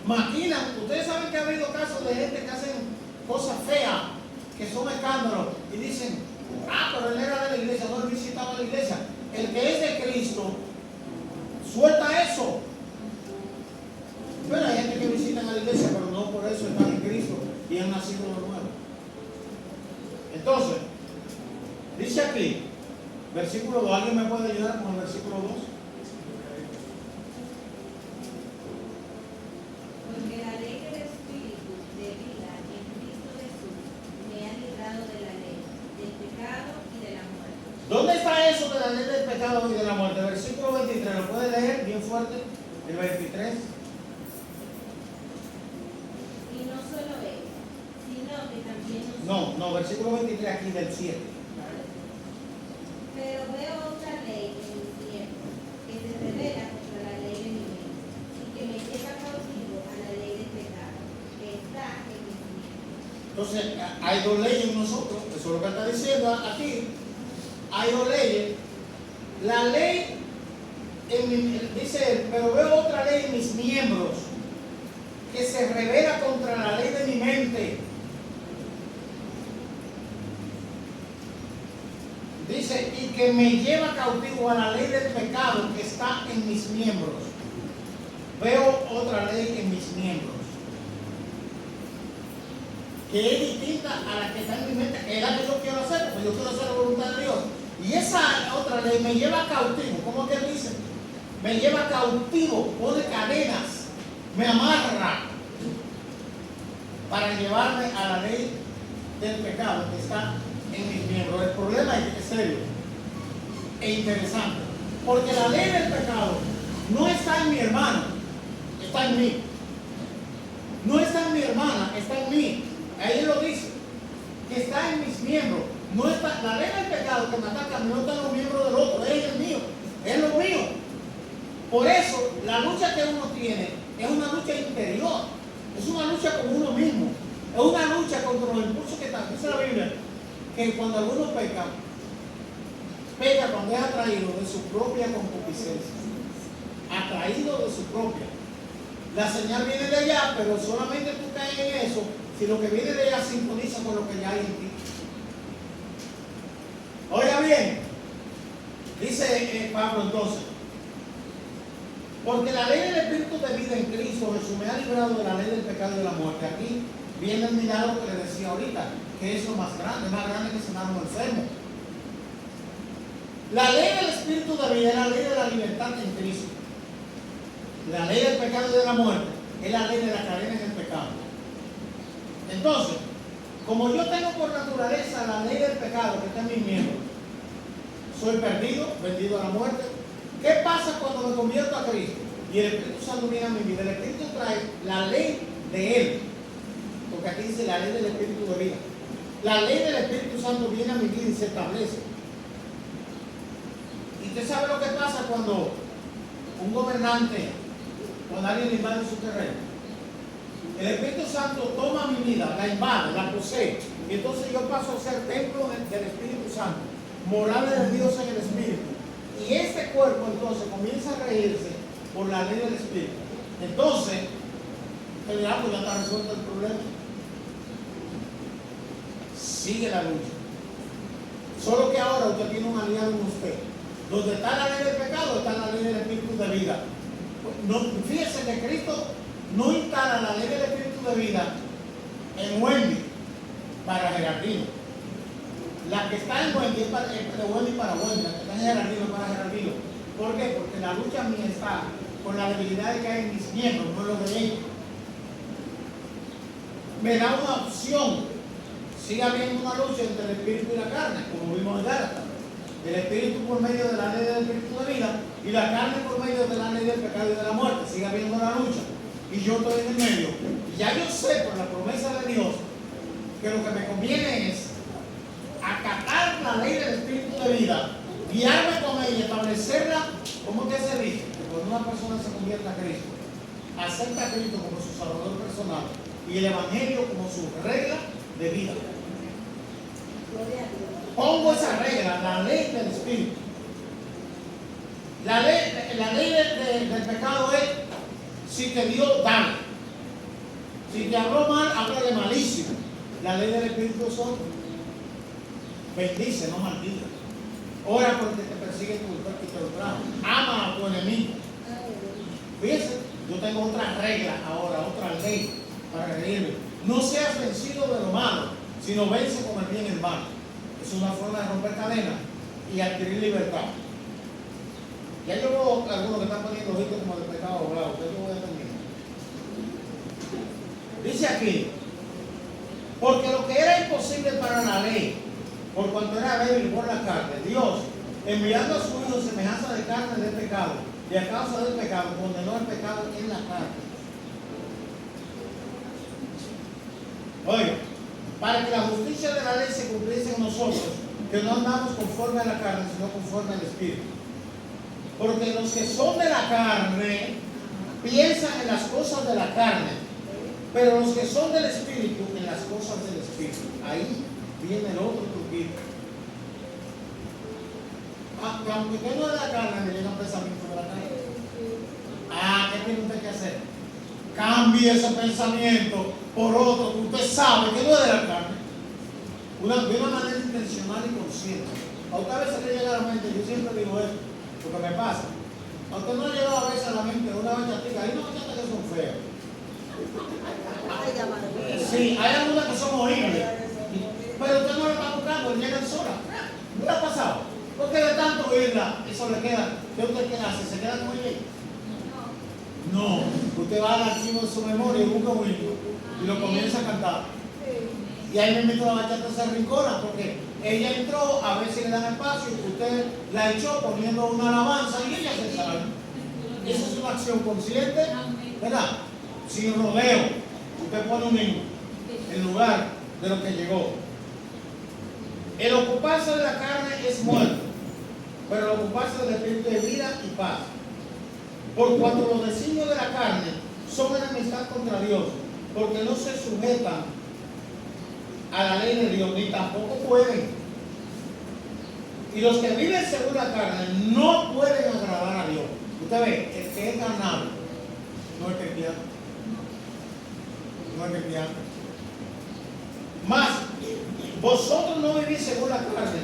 Maquinan. Ustedes saben que ha habido casos de gente que hacen cosas feas, que son escándalos, y dicen, pero él era de la iglesia, no él visitaba la iglesia. El que es de Cristo, suelta eso. Pero hay gente que visita la iglesia, pero no por eso están en Cristo y han nacido de nuevo. Entonces, dice aquí, versículo 2, ¿alguien me puede ayudar con el versículo 2? Porque la ley del Espíritu de vida en Cristo Jesús me ha librado de la ley, del pecado y de la muerte. ¿Dónde está eso de la ley del pecado y de la muerte? Versículo 23, ¿lo puede leer bien fuerte? El 23. Y no solo él, sino que también nosotros. No, versículo 23 aquí del 7. Pero veo otra ley en mis tiempos, que se revela contra la ley de mi mente, y que me lleva cautivo a la ley del pecado, que está en mis miembros. Entonces, hay dos leyes en nosotros, eso es lo que está diciendo aquí. Hay dos leyes. La ley, dice él, pero veo otra ley en mis miembros, que se revela contra la ley de mi mente. Dice, y que me lleva cautivo a la ley del pecado que está en mis miembros. Veo otra ley en mis miembros, que es distinta a la que está en mi mente, que es la que yo quiero hacer, porque yo quiero hacer la voluntad de Dios. Y esa otra ley me lleva cautivo. ¿Cómo que él dice? Me lleva cautivo, pone cadenas, me amarra para llevarme a la ley del pecado que está en mis miembros. El problema es que es serio e interesante, porque la ley del pecado no está en mi hermano, está en mí. No está en mi hermana, está en mí. Ahí lo dice, que está en mis miembros. No está, la ley del pecado que me ataca no está en los miembros del otro, es el mío, es lo mío. Por eso, la lucha que uno tiene es una lucha interior, es una lucha con uno mismo, es una lucha contra los impulsos que están. Dice la Biblia que cuando alguno peca cuando es atraído de su propia concupiscencia, atraído de su propia. La señal viene de allá, pero solamente tú caes en eso si lo que viene de allá sintoniza con lo que ya hay en ti. Oiga bien, dice Pablo entonces, Porque la ley del Espíritu de vida en Cristo Jesús me ha librado de la ley del pecado y de la muerte. Aquí viene el milagro que le decía ahorita, que es lo más grande que sanar a un enfermo. La ley del Espíritu de vida es la ley de la libertad en Cristo. La ley del pecado y de la muerte es la ley de la cadena en el pecado. Entonces, como yo tengo por naturaleza la ley del pecado que está en mis miembros, soy perdido, vendido a la muerte. ¿Qué pasa cuando me convierto a Cristo? Y el Espíritu Santo viene a mi vida. El Espíritu trae la ley de Él. Porque aquí dice la ley del Espíritu de vida. La ley del Espíritu Santo viene a mi vida y se establece. Y usted sabe lo que pasa cuando un gobernante, cuando alguien invade su terreno. El Espíritu Santo toma mi vida, la invade, la posee. Y entonces yo paso a ser templo del Espíritu Santo, morada de Dios en el Espíritu. Y este cuerpo entonces comienza a reírse por la ley del Espíritu. Entonces, el diablo ya está resuelto el problema. Sigue la lucha. Solo que ahora usted tiene un aliado en usted. Donde está la ley del pecado, está la ley del Espíritu de vida. No, fíjese que Cristo no instala la ley del Espíritu de vida en Wendy para Gerardino. La que está en Wendy es de Wendy para Wendy, la que está en Gerardino para Gerardino. ¿Por qué? Porque la lucha mía está con la debilidad que hay en mis miembros, no lo de ellos. Me da una opción. Sigue habiendo una lucha entre el espíritu y la carne, como vimos en Gálatas. El espíritu por medio de la ley del espíritu de vida y la carne por medio de la ley del pecado y de la muerte. Sigue habiendo una lucha. Y yo estoy en el medio. Y ya yo sé por la promesa de Dios que lo que me conviene es acatar la ley del espíritu de vida, guiarme con ella, establecerla, como que se dice, que cuando una persona se convierta a Cristo, acepta a Cristo como su salvador personal y el evangelio como su regla de vida. Pongo esa regla, la ley del espíritu. La ley del pecado es: si te dio, dale. Si te habló mal, háblale malísimo. La ley del espíritu es otra. Bendice, no maldiga. Ora porque te persigue tu ultraje. Ama a tu enemigo. Fíjense, yo tengo otra regla ahora, otra ley para reírme. No seas vencido de lo malo, sino vence con el bien el mal. Es una forma de romper cadenas y adquirir libertad. Ya yo veo algunos que están poniendo ojitos como de pecado bravo. Yo voy a terminar. Dice aquí: porque lo que era imposible para la ley, por cuanto era débil por la carne, Dios, enviando a su Hijo en semejanza de carne del pecado, y a causa del pecado, condenó el pecado en la carne. Oiga, para que la justicia de la ley se cumpliese en nosotros, que no andamos conforme a la carne, sino conforme al Espíritu. Porque los que son de la carne piensan en las cosas de la carne, pero los que son del Espíritu en las cosas del Espíritu. Ahí viene el otro truquito. Aunque usted no es de la carne, le llegan pensamientos de la carne. ¿Qué tiene usted que hacer? Cambie ese pensamiento por otro que usted sabe que no es de la carne. De una manera intencional y consciente. A usted a veces le llega a la mente, yo siempre digo esto, lo que me pasa. A usted no le llega a veces a la mente una bachatica, hay unas bachatas que son feas. Sí, hay algunas que son horribles, pero usted no la está buscando, llegan sola. ¿No le ha pasado? Porque de tanto oírla, eso le queda. ¿Qué usted qué hace? ¿Se queda con ella? No, usted va al archivo de su memoria y busca un himno y lo comienza a cantar. Y ahí me meto la bachata se arrincona porque ella entró, a ver si le dan espacio, y usted la echó poniendo una alabanza y ella se sale. Esa es una acción consciente, ¿verdad? Sin rodeo. Usted pone un himno en lugar de lo que llegó. El ocuparse de la carne es muerte, pero el ocuparse del espíritu es vida y paz. Por cuanto los designios de la carne son enemistad contra Dios, porque no se sujetan a la ley de Dios, ni tampoco pueden. Y los que viven según la carne no pueden agradar a Dios. Usted ve, el que es carnal no es cristiano. No es cristiano. Más, vosotros no vivís según la carne,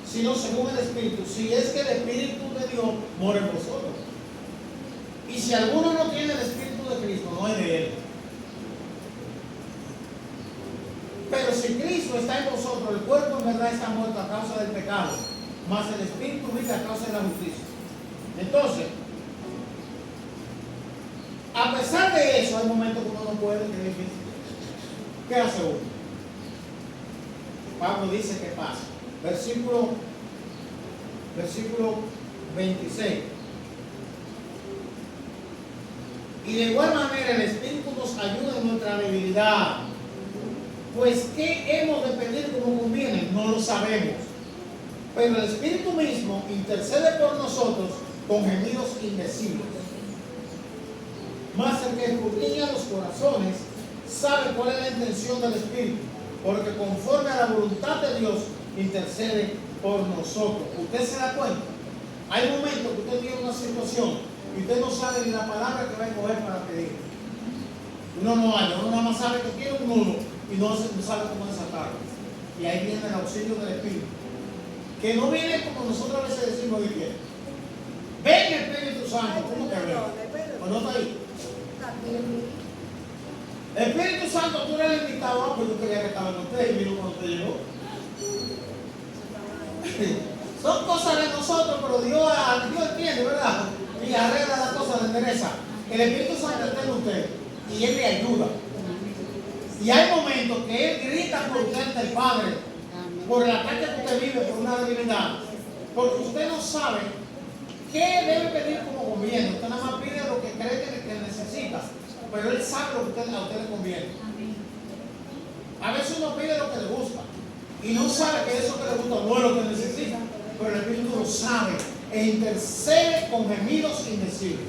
sino según el Espíritu. Si es que el Espíritu de Dios mora en vosotros. Y si alguno no tiene el Espíritu de Cristo, no es de él. Pero si Cristo está en vosotros, el cuerpo en verdad está muerto a causa del pecado, mas el Espíritu vive a causa de la justicia. Entonces, a pesar de eso, hay momentos que uno no puede, que es difícil. ¿Qué hace uno? Pablo dice que pasa. Versículo 26. Y de igual manera el Espíritu nos ayuda en nuestra debilidad. Pues ¿qué hemos de pedir como conviene? No lo sabemos. Pero el Espíritu mismo intercede por nosotros con gemidos indecibles. Mas el que escudriña los corazones sabe cuál es la intención del Espíritu, porque conforme a la voluntad de Dios intercede por nosotros. ¿Usted se da cuenta? Hay momentos que usted tiene una situación y usted no sabe ni la palabra que va a escoger para pedir. Uno no haya, uno nada más sabe que tiene un nudo y no sabe cómo desatarlo. Y ahí viene el auxilio del Espíritu, que no viene como nosotros a veces decimos de que ven Espíritu Santo. ¿Cómo que ven? ¿O no está ahí? Espíritu Santo, tú eres el invitado. Pues yo quería que estaba en usted y vino cuando usted llegó. Son cosas de nosotros, pero Dios entiende, ¿verdad? Y arregla las cosas, de endereza. El Espíritu Santo está en usted y Él le ayuda. Y hay momentos que Él grita por usted ante el Padre, por el ataque que usted vive, por una debilidad. Porque usted no sabe qué debe pedir como conviene. Usted nada más pide lo que cree que necesita, pero Él sabe lo que a usted le conviene. A veces uno pide lo que le gusta y no sabe que eso que le gusta no es lo que necesita, pero el Espíritu lo sabe e intercede con gemidos indecibles.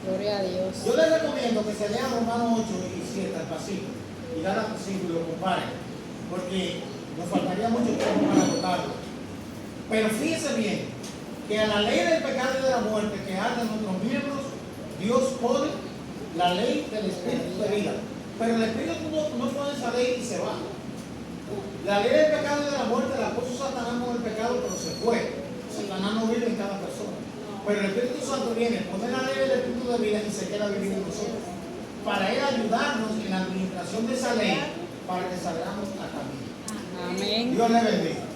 Gloria a Dios. Yo les recomiendo que se lean Romanos 8 y 7 al pasito y Gálatas 5 y lo comparen, porque nos faltaría mucho tiempo para agotarlo. Pero fíjense bien que a la ley del pecado y de la muerte que arde en nuestros miembros, Dios pone la ley del Espíritu de vida. Pero el Espíritu no pone esa ley y se va. La ley del pecado y de la muerte la puso Satanás con el pecado, pero se fue. Satanás no vive en cada persona. Pero el Espíritu Santo viene, pone la ley del Espíritu de vida y se queda viviendo en nosotros. Para Él ayudarnos en la administración de esa ley, para que salgamos a camino. Amén. Dios le bendiga.